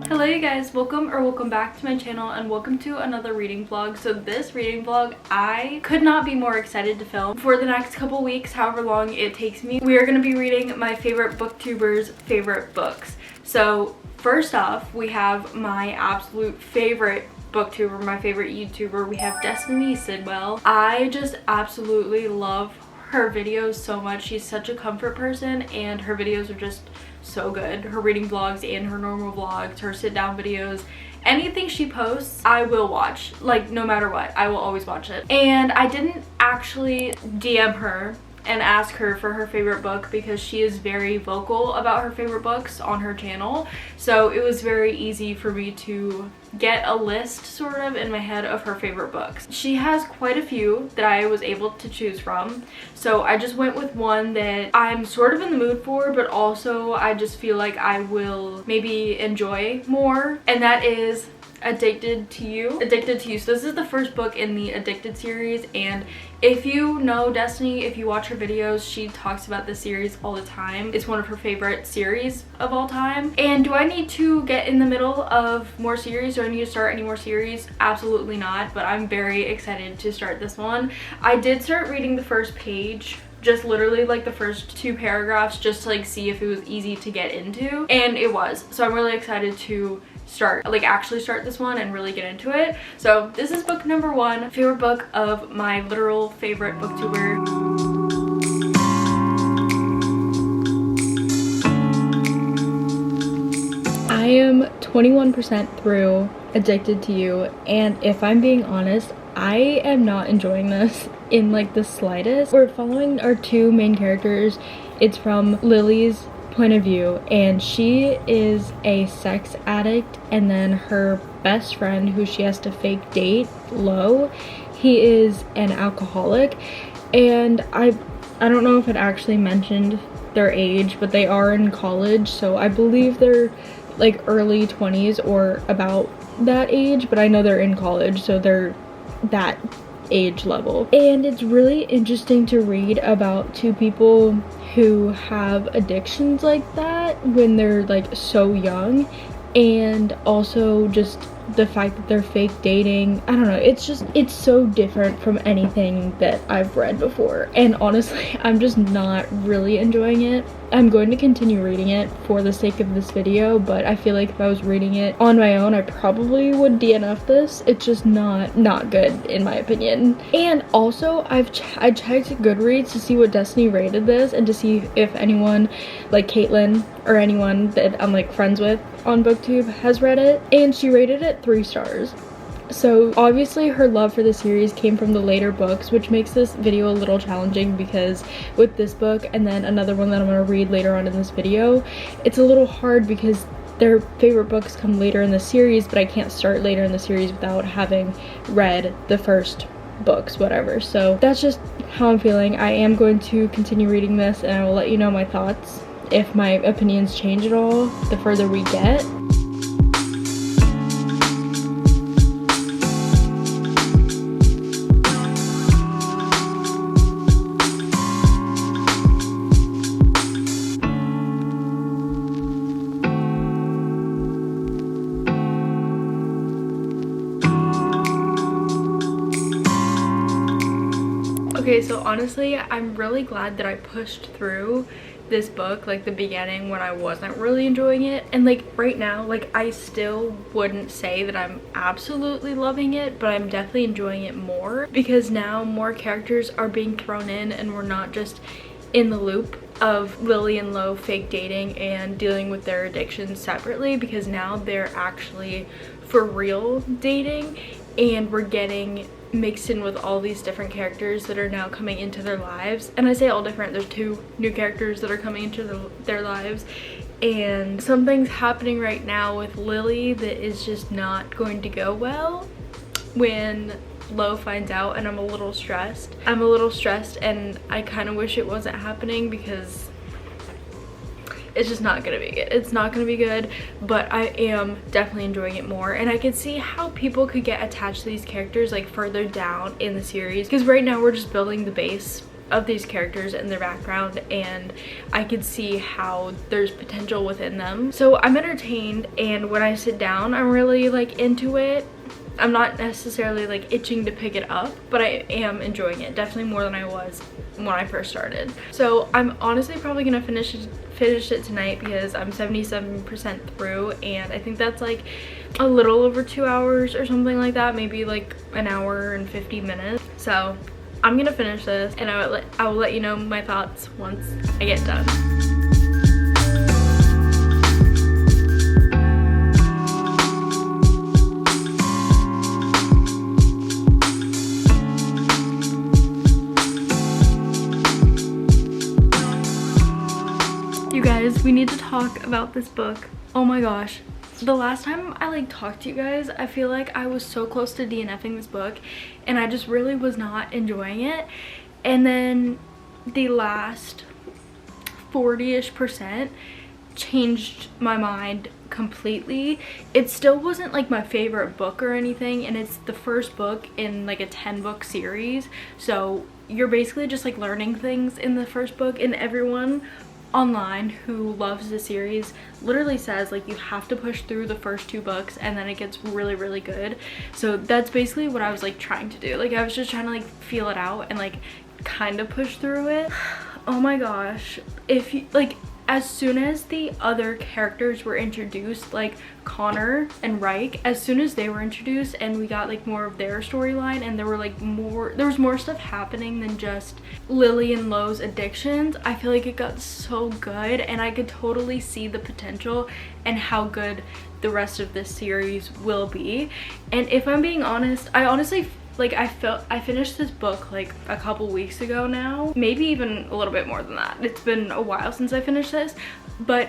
Hello you guys, welcome back to my channel and welcome to another reading vlog. So this reading vlog, I could not be more excited to film for the next couple weeks, however long it takes me. We are going to be reading my favorite booktubers' favorite books. So first off, we have my absolute favorite booktuber, my favorite YouTuber. We have Destiny Sidwell. I just absolutely love her videos so much. She's such a comfort person and her videos are just so good. Her reading vlogs and her normal vlogs, her sit down videos, anything she posts I will watch, like no matter what. I will always watch it. And I didn't actually DM her and ask her for her favorite book because she is very vocal about her favorite books on her channel, so it was very easy for me to get a list sort of in my head of her favorite books. She has quite a few that I was able to choose from, so I just went with one that I'm sort of in the mood for, but also I just feel like I will maybe enjoy more, and that is Addicted to You. So this is the first book in the Addicted series, and if you know Destiny, if you watch her videos, she talks about this series all the time. It's one of her favorite series of all time. And do I need to get in the middle of more series, or I need to start any more series? Absolutely not, but I'm very excited to start this one. I did start reading the first page, just literally like the first 2 paragraphs, just to like see if it was easy to get into, and it was. So I'm really excited to actually start this one and really get into it. So this is book number 1, favorite book of my literal favorite booktuber. I am 21% through Addicted to You, and if I'm being honest, I am not enjoying this in like the slightest. We're following our 2 main characters. It's from Lily's point of view, and she is a sex addict, and then her best friend, who she has to fake date, Lo, he is an alcoholic. And I don't know if it actually mentioned their age, but they are in college, so I believe they're like early 20s or about that age, but I know they're in college, so they're that age level. And it's really interesting to read about 2 people who have addictions like that when they're like so young, and also just the fact that they're fake dating. I don't know, it's so different from anything that I've read before, and honestly I'm just not really enjoying it. I'm going to continue reading it for the sake of this video, but I feel like if I was reading it on my own, I probably would DNF this. It's just not good in my opinion. And also I checked GoodReads to see what Destiny rated this, and to see if anyone like Caitlin or anyone that I'm like friends with on BookTube has read it, and she rated it 3 stars. So obviously her love for the series came from the later books, which makes this video a little challenging, because with this book and then another one that I'm going to read later on in this video, it's a little hard because their favorite books come later in the series, but I can't start later in the series without having read the first books, whatever. So that's just how I'm feeling. I am going to continue reading this, and I will let you know my thoughts if my opinions change at all the further we get. Okay, so honestly, I'm really glad that I pushed through this book, like the beginning when I wasn't really enjoying it, and like right now, like I still wouldn't say that I'm absolutely loving it, but I'm definitely enjoying it more because now more characters are being thrown in, and we're not just in the loop of Lily and Lo fake dating and dealing with their addictions separately, because now they're actually for real dating, and we're getting mixed in with all these different characters that are now coming into their lives. And I say all different, there's 2 new characters that are coming into their lives, and something's happening right now with Lily that is just not going to go well when Lo finds out, and I'm a little stressed, and I kind of wish it wasn't happening because it's just not gonna be good. It's not gonna be good, but I am definitely enjoying it more, and I can see how people could get attached to these characters like further down in the series, because right now we're just building the base of these characters and their background, and I could see how there's potential within them. So I'm entertained, and when I sit down, I'm really like into it. I'm not necessarily like itching to pick it up, but I am enjoying it, definitely more than I was when I first started. So I'm honestly probably gonna finish it tonight because I'm 77% through, and I think that's like a little over 2 hours or something like that, maybe like an hour and 50 minutes. So I'm gonna finish this, and I will let you know my thoughts once I get done. You guys, we need to talk about this book. Oh my gosh. The last time I like talked to you guys, I feel like I was so close to DNFing this book, and I just really was not enjoying it. And then the last 40-ish% changed my mind completely. It still wasn't like my favorite book or anything, and it's the first book in like a 10-book series. So you're basically just like learning things in the first book, and everyone online who loves the series literally says like you have to push through the first 2 books and then it gets really, really good. So that's basically what I was like trying to do. Like I was just trying to like feel it out and like kind of push through it. Oh my gosh, if you like, as soon as the other characters were introduced, like Connor and Reich, as soon as they were introduced and we got like more of their storyline, and there was more stuff happening than just Lily and Lo's addictions, I feel like it got so good, and I could totally see the potential and how good the rest of this series will be. And if I'm being honest, I honestly like I finished this book like a couple weeks ago now, maybe even a little bit more than that. It's been a while since I finished this, but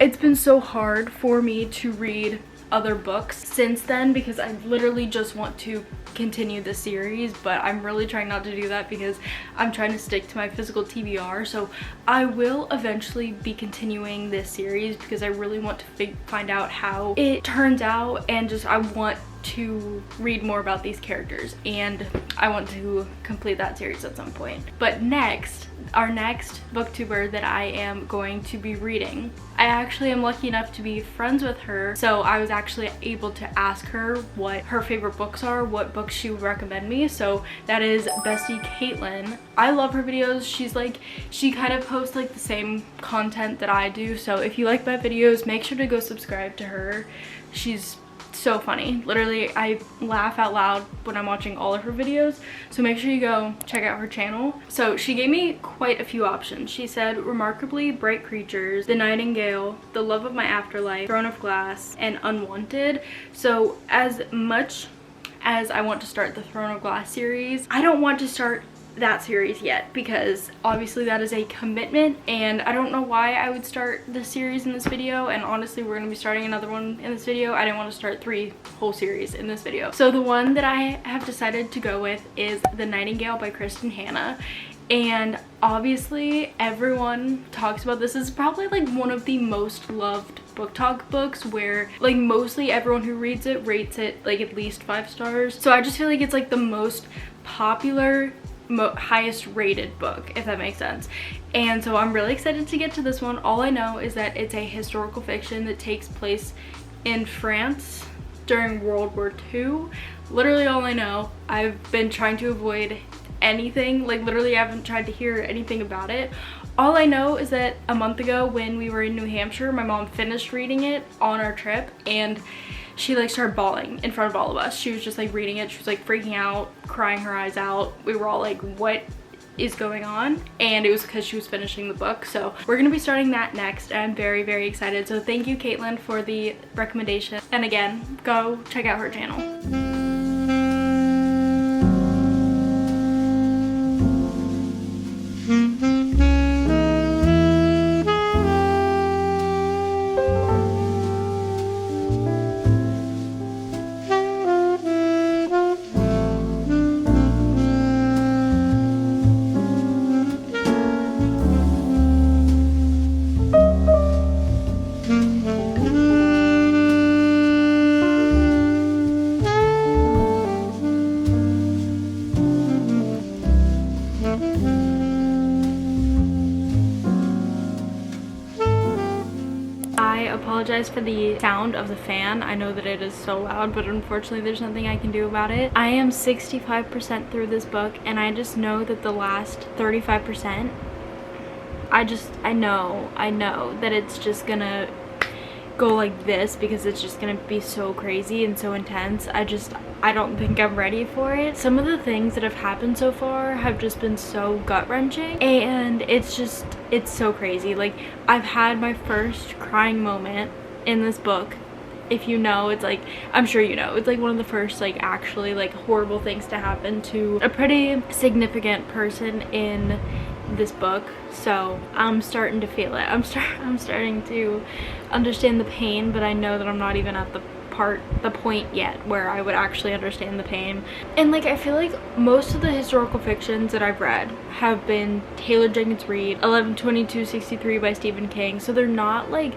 it's been so hard for me to read other books since then because I literally just want to continue the series, but I'm really trying not to do that because I'm trying to stick to my physical TBR. So I will eventually be continuing this series because I really want to find out how it turns out, and just I want to read more about these characters, and I want to complete that series at some point. But next, our next booktuber that I am going to be reading, I actually am lucky enough to be friends with her, so I was actually able to ask her what her favorite books are, what books she would recommend me. So that is Bestie Caitlin. I love her videos. She kind of posts like the same content that I do, so if you like my videos, make sure to go subscribe to her. She's so funny. Literally, I laugh out loud when I'm watching all of her videos, so make sure you go check out her channel. So she gave me quite a few options. She said Remarkably Bright Creatures, The Nightingale, The Love of My Afterlife, Throne of Glass, and Unwanted. So as much as I want to start the Throne of Glass series, I don't want to start that series yet because obviously that is a commitment, and I don't know why I would start this series in this video, and honestly we're going to be starting another one in this video. I didn't want to start 3 whole series in this video. So the one that I have decided to go with is The Nightingale by Kristen Hanna, and obviously everyone talks about this. This is probably like one of the most loved book talk books where like mostly everyone who reads it rates it like at least 5 stars. So I just feel like it's like the most popular, highest rated book, if that makes sense. And so I'm really excited to get to this one. All I know is that it's a historical fiction that takes place in France during World War II. Literally all I know. I've been trying to avoid anything, like literally I haven't tried to hear anything about it. All I know is that a month ago when we were in New Hampshire, my mom finished reading it on our trip, and she like started bawling in front of all of us. She was just like reading it. She was like freaking out, crying her eyes out. We were all like, what is going on? And it was because she was finishing the book. So we're gonna be starting that next, and I'm very, very excited. So thank you, Caitlin, for the recommendation. And again, go check out her channel. apologize for the sound of the fan. I know that it is so loud, but unfortunately there's nothing I can do about it. I am 65% through this book, and I just know that the last 35%, I know that it's just gonna go like this because it's just gonna be so crazy and so intense. I don't think I'm ready for it. Some of the things that have happened so far have just been so gut-wrenching, and it's so crazy. Like, I've had my first crying moment in this book. If you know, it's like, I'm sure you know, it's like one of the first like actually like horrible things to happen to a pretty significant person in this book. So I'm starting to feel it. I'm starting to understand the pain, but I know that I'm not even at the point yet where I would actually understand the pain. And like, I feel like most of the historical fictions that I've read have been Taylor Jenkins Reid, 11/22/63 by Stephen King, so they're not like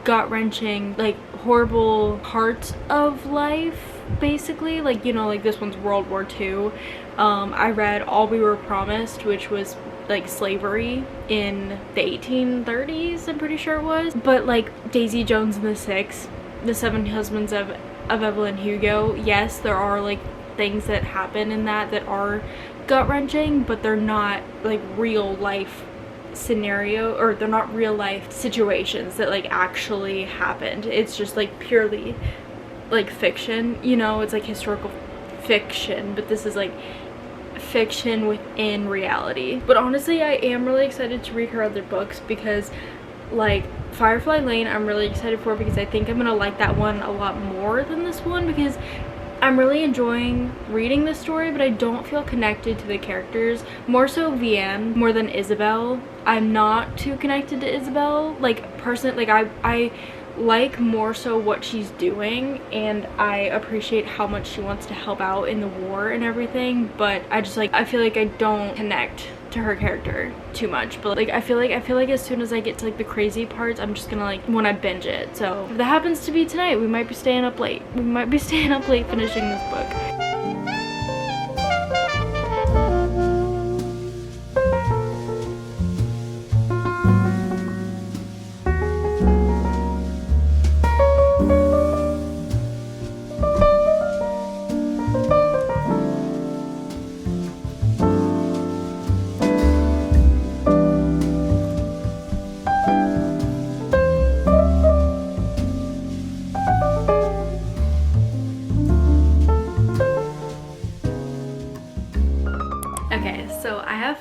gut-wrenching, like horrible parts of life, basically. Like, you know, like this one's World War II. I read All We Were Promised, which was like slavery in the 1830s, I'm pretty sure it was. But like Daisy Jones and the Six, The Seven Husbands of Evelyn Hugo, yes, there are like things that happen in that are gut-wrenching, but they're not like real life scenario, or they're not real life situations that like actually happened. It's just like purely like fiction, you know. It's like historical fiction, but this is like fiction within reality. But honestly, I am really excited to read her other books, because like Firefly Lane I'm really excited for, because I think I'm gonna like that one a lot more than this one, because I'm really enjoying reading this story, but I don't feel connected to the characters. More so Vianne more than Isabel. I'm not too connected to Isabel. Like, personally, like I like more so what she's doing, and I appreciate how much she wants to help out in the war and everything, but I just like, I feel like I don't connect to her character too much. But like, I feel like as soon as I get to like the crazy parts, I'm just gonna like want to binge it. So if that happens to be tonight, we might be staying up late. Finishing this book.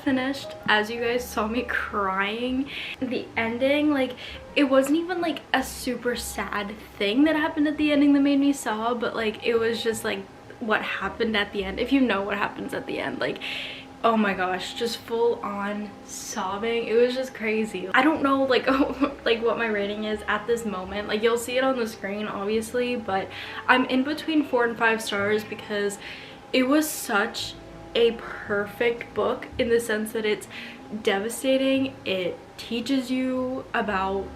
Finished. As you guys saw me crying, the ending, like, it wasn't even like a super sad thing that happened at the ending that made me sob, but like it was just like what happened at the end. If you know what happens at the end, like, oh my gosh, just full on sobbing. It was just crazy. I don't know like like what my rating is at this moment. Like, you'll see it on the screen obviously, but I'm in between 4 and 5 stars, because it was such a perfect book in the sense that it's devastating. It teaches you about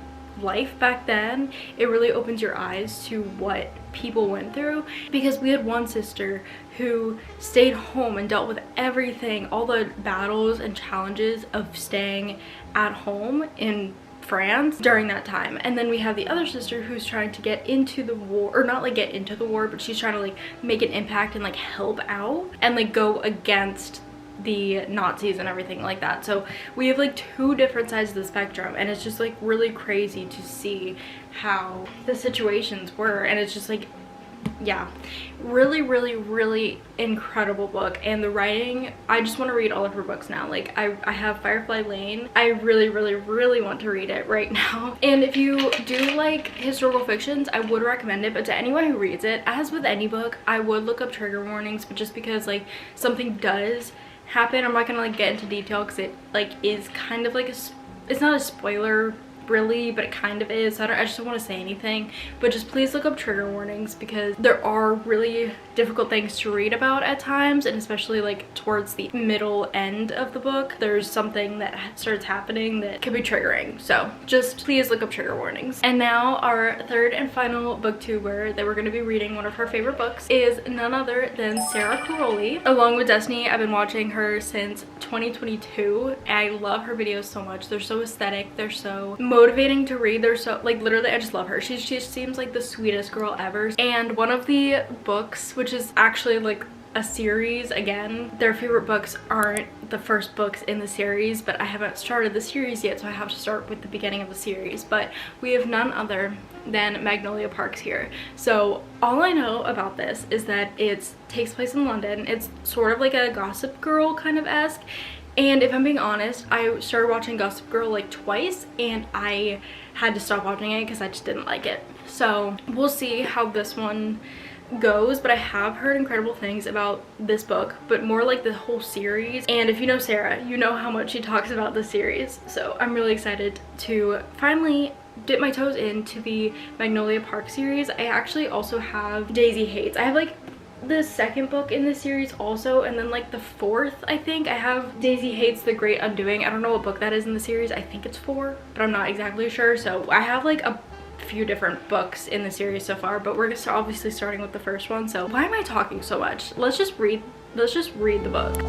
life back then. It really opens your eyes to what people went through, because we had one sister who stayed home and dealt with everything, all the battles and challenges of staying at home in France during that time. And then we have the other sister who's trying to get into the war, or not like get into the war, but she's trying to like make an impact and like help out and like go against the Nazis and everything like that. So we have like 2 different sides of the spectrum, and it's just like really crazy to see how the situations were. And it's just like, yeah, really incredible book. And the writing, I just want to read all of her books now. Like, I have Firefly Lane. I really want to read it right now. And if you do like historical fictions, I would recommend it, but to anyone who reads it, as with any book, I would look up trigger warnings. But just because like something does happen, I'm not gonna like get into detail, because it like is kind of like it's not a spoiler really, but it kind of is. So I just don't want to say anything, but just please look up trigger warnings, because there are really difficult things to read about at times, and especially like towards the middle end of the book, there's something that starts happening that could be triggering. So just please look up trigger warnings. And now our third and final booktuber that we're going to be reading one of her favorite books is none other than Sara Carrolli. Along with Destiny, I've been watching her since 2022. I love her videos so much. They're so aesthetic, they're so motivating, motivating to read. They're so, like, literally I just love her. She just seems like the sweetest girl ever. And one of the books, which is actually like a series, again, their favorite books aren't the first books in the series, but I haven't started the series yet, so I have to start with the beginning of the series. But we have none other than Magnolia Parks here. So all I know about this is that it takes place in London. It's sort of like a Gossip Girl kind of esque. And if I'm being honest, I started watching Gossip Girl like twice and I had to stop watching it because I just didn't like it. So we'll see how this one goes, but I have heard incredible things about this book, but more like the whole series. And if you know Sarah, you know how much she talks about the series. So I'm really excited to finally dip my toes into the Magnolia Park series. I actually also have Daisy Hates. I have like the second book in the series also, and then like the fourth, I think. I have Daisy Hates The Great Undoing. I don't know what book that is in the series. I think it's 4, but I'm not exactly sure. So I have like a few different books in the series so far, but we're just obviously starting with the first one. So why am I talking so much? Let's just read the book.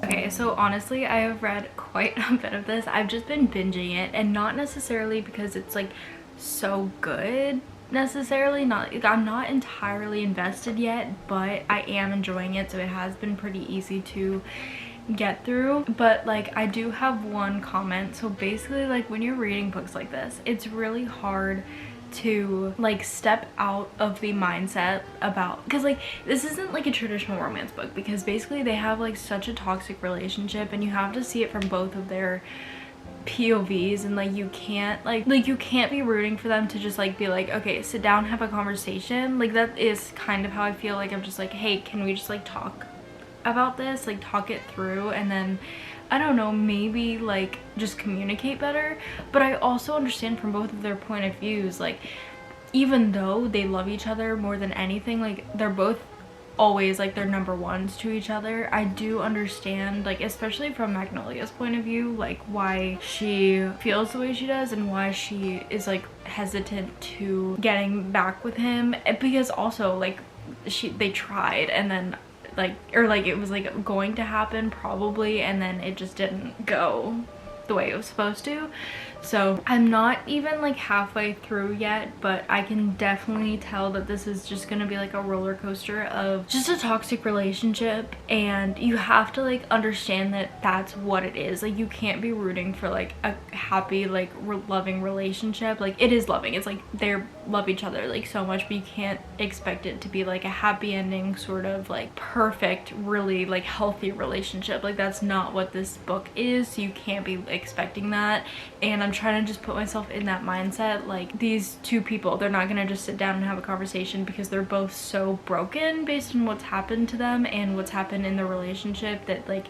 Okay, so honestly, I have read quite a bit of this. I've just been binging it, and not necessarily because it's like so good necessarily, I'm not entirely invested yet, but I am enjoying it, so it has been pretty easy to get through. But like, I do have one comment. So basically, like, when you're reading books like this, it's really hard to like step out of the mindset about, because like this isn't like a traditional romance book, because basically they have like such a toxic relationship and you have to see it from both of their POVs, and like you can't you can't be rooting for them to just like be like, okay, sit down, have a conversation. Like that is kind of how I feel. Like I'm just like, hey, can we just like talk about this, like talk it through, and then I don't know, maybe like just communicate better. But I also understand from both of their point of views, like even though they love each other more than anything, like they're both always like they're number ones to each other. I do understand, like especially from Magnolia's point of view, like why she feels the way she does and why she is like hesitant to getting back with him, because also like they tried, and then like, or like it was like going to happen probably, and then it just didn't go the way it was supposed to. So I'm not even like halfway through yet, but I can definitely tell that this is just gonna be like a roller coaster of just a toxic relationship, and you have to like understand that that's what it is. Like you can't be rooting for like a happy like loving relationship. Like it is loving, it's like they love each other like so much, but you can't expect it to be like a happy ending sort of like perfect, really like healthy relationship. Like that's not what this book is, so you can't be expecting that. And I'm trying to just put myself in that mindset. Like these two people, they're not gonna just sit down and have a conversation, because they're both so broken based on what's happened to them and what's happened in the relationship, that like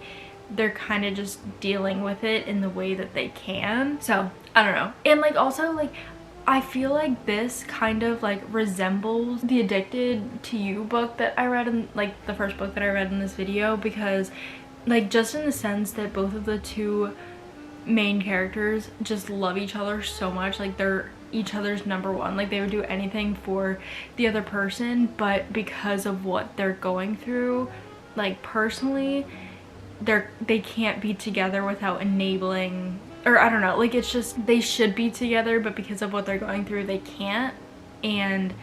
they're kind of just dealing with it in the way that they can. So I don't know. And like also like I feel like this kind of like resembles the Addicted to You book that I read in, like the first book that I read in this video, because like just in the sense that both of the two main characters just love each other so much. Like they're each other's number one. Like they would do anything for the other person, but because of what they're going through like personally, they can't be together without enabling, or I don't know, like it's just they should be together, but because of what they're going through they can't. And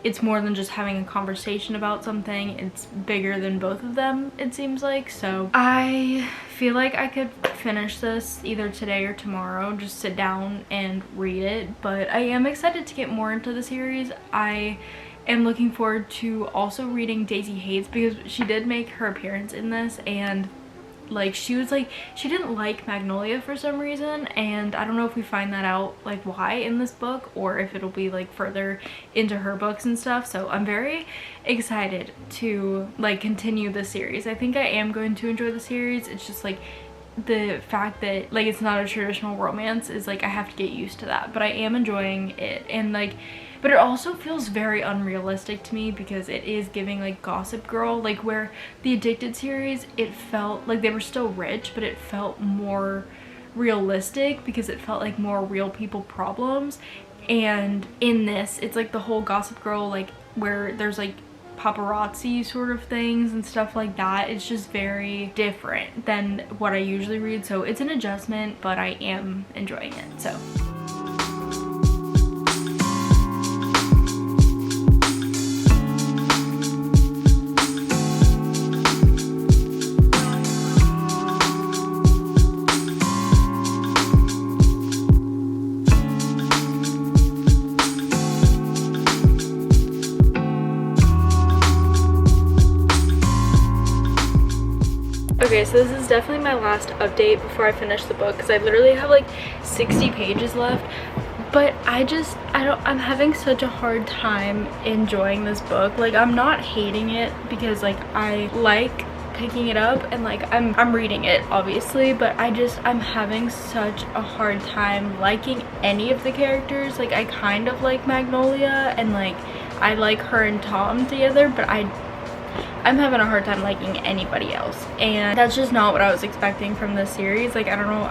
it's more than just having a conversation about something, it's bigger than both of them, it seems like. So I feel like I could finish this either today or tomorrow, just sit down and read it. But I am excited to get more into the series. I am looking forward to also reading Daisy Hates, because she did make her appearance in this, and like she was like, she didn't like Magnolia for some reason, and I don't know if we find that out like why in this book, or if it'll be like further into her books and stuff. So I'm very excited to like continue the series. I think I am going to enjoy the series. It's just like the fact that like it's not a traditional romance is like I have to get used to that, but I am enjoying it. And like, but it also feels very unrealistic to me, because it is giving like Gossip Girl, like where the Addicted series, it felt like they were still rich, but it felt more realistic because it felt like more real people problems. And in this, it's like the whole Gossip Girl, like where there's like paparazzi sort of things and stuff like that. It's just very different than what I usually read, so it's an adjustment, but I am enjoying it. So okay, so this is definitely my last update before I finish the book, because I literally have like 60 pages left. But I'm having such a hard time enjoying this book. Like, I'm not hating it, because like I like picking it up and like I'm reading it obviously, but I'm having such a hard time liking any of the characters. Like, I kind of like Magnolia, and like I like her and Tom together, but I'm having a hard time liking anybody else, and that's just not what I was expecting from this series. Like, I don't know,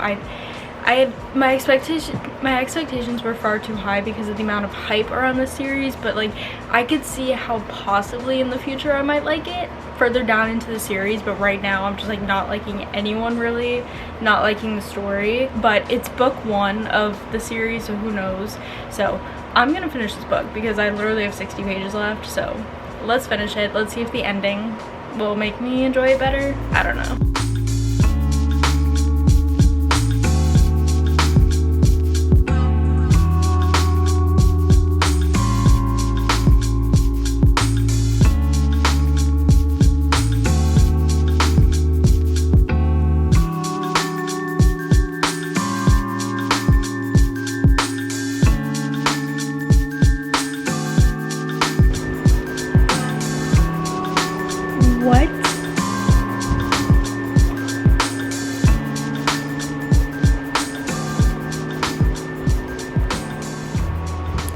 my expectations were far too high because of the amount of hype around this series, but like I could see how possibly in the future I might like it further down into the series, but right now I'm just like not liking anyone really, not liking the story. But it's book 1 of the series, so who knows. So I'm gonna finish this book because I literally have 60 pages left, so let's finish it. Let's see if the ending will make me enjoy it better. I don't know. What?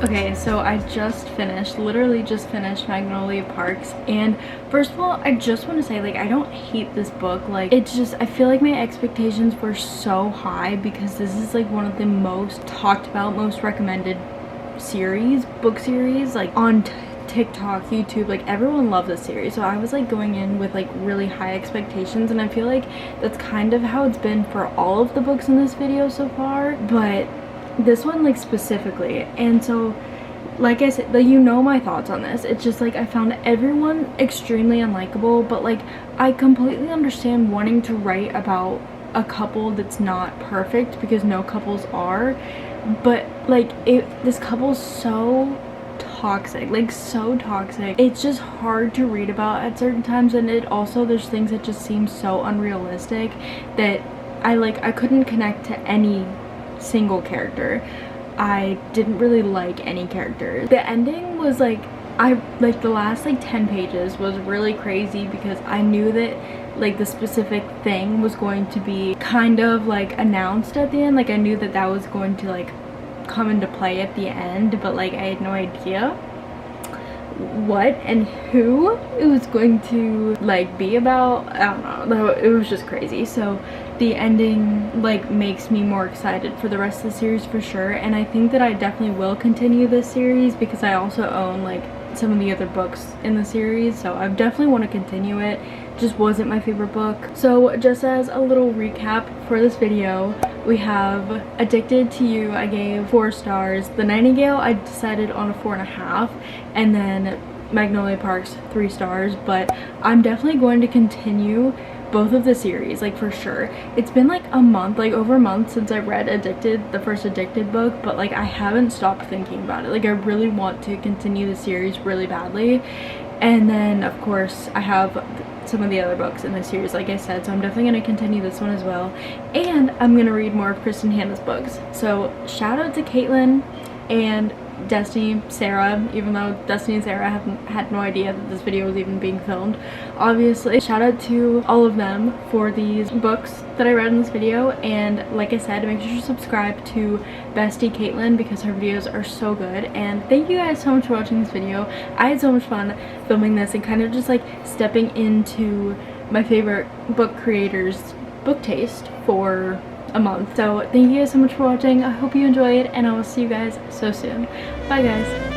Okay, so I literally just finished Magnolia Parks, and first of all, I just want to say, like, I don't hate this book. Like, it's just, I feel like my expectations were so high because this is like one of the most talked about, most recommended book series, like on TikTok, YouTube, like everyone loved this series. So I was like going in with like really high expectations, and I feel like that's kind of how it's been for all of the books in this video so far, but this one like specifically. And so like I said, like, you know my thoughts on this. It's just like I found everyone extremely unlikable, but like I completely understand wanting to write about a couple that's not perfect, because no couples are, but like this couple's so toxic, like so toxic. It's just hard to read about at certain times, and it also, there's things that just seem so unrealistic that I couldn't connect to any single character. I didn't really like any character. The ending was like, the last like 10 pages was really crazy, because I knew that like the specific thing was going to be kind of like announced at the end. Like I knew that that was going to like come into play at the end, but like I had no idea what and who it was going to like be about. I don't know, it was just crazy. So the ending like makes me more excited for the rest of the series for sure, and I think that I definitely will continue this series because I also own like some of the other books in the series, so I definitely want to continue it. Just wasn't my favorite book. So just as a little recap for this video, we have Addicted to You, I gave 4 stars. The Nightingale, I decided on a 4.5, and then Magnolia Parks 3 stars. But I'm definitely going to continue both of the series, like for sure. It's been like a month, like over a month since I read Addicted, the first Addicted book, but like I haven't stopped thinking about it. Like I really want to continue the series really badly. And then of course I have some of the other books in the series, like I said, so I'm definitely going to continue this one as well, and I'm going to read more of Kristen Hanna's books. So shout out to Caitlin and Destiny, Sara, even though Destiny and Sara had no idea that this video was even being filmed, obviously. Shout out to all of them for these books that I read in this video, and like I said, make sure to subscribe to Bestie Caitlin because her videos are so good. And thank you guys so much for watching this video. I had so much fun filming this and kind of just like stepping into my favorite book creators' book taste for a month. So thank you guys so much for watching. I hope you enjoyed, and I will see you guys so soon. Bye guys.